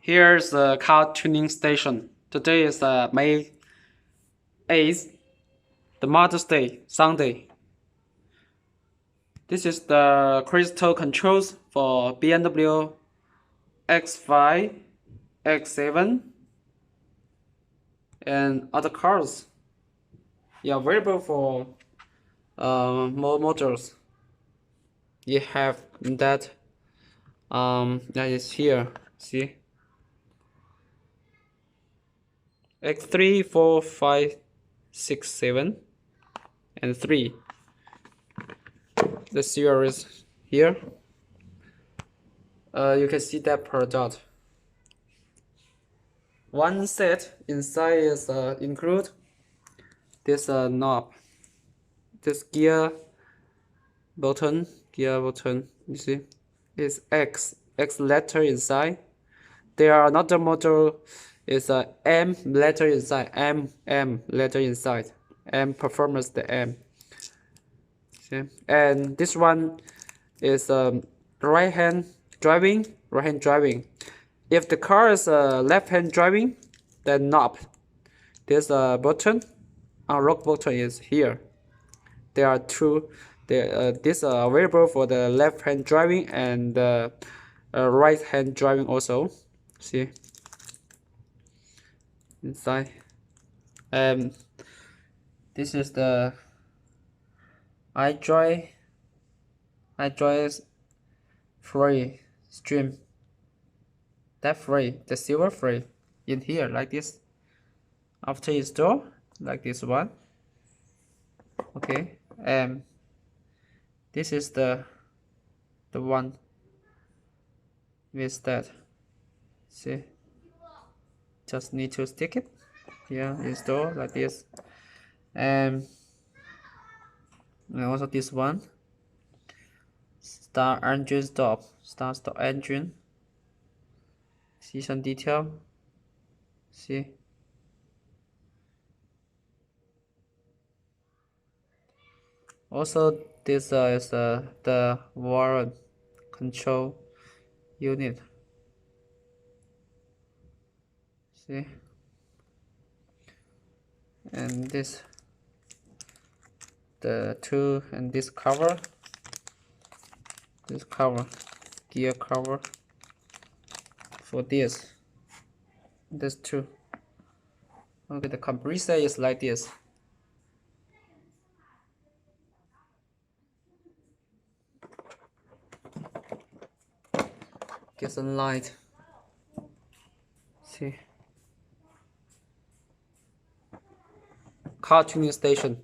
Here's the car tuning station. Today is May 8th, the Mother's Day, Sunday. This is the crystal controls for BMW X5, X7, and other cars. Yeah, available for more models. You have that that is here. See, X3, 4, 5, 6, 7, and 3. The series here. You can see that product. One set inside is include this knob, this gear button. You see, is X letter inside. There are another model is a M letter inside. M letter inside. M performance the M. See? And this one is right hand driving. If the car is left hand driving, then knob. This button, unlock button is here. There are two. This are available for the left hand driving and right hand driving also. See inside. This is the iDrive free stream. That free, the silver free in here like this. After install, like this one. Okay, this is the one with that. See, just need to stick it here, install like this, and also this one, start engine stop engine. See some detail. See. Also, this is the warrant control unit. See, and this the two and this cover, gear cover for this two. Okay, the compressor is like this. Get some light. See, car tuning station.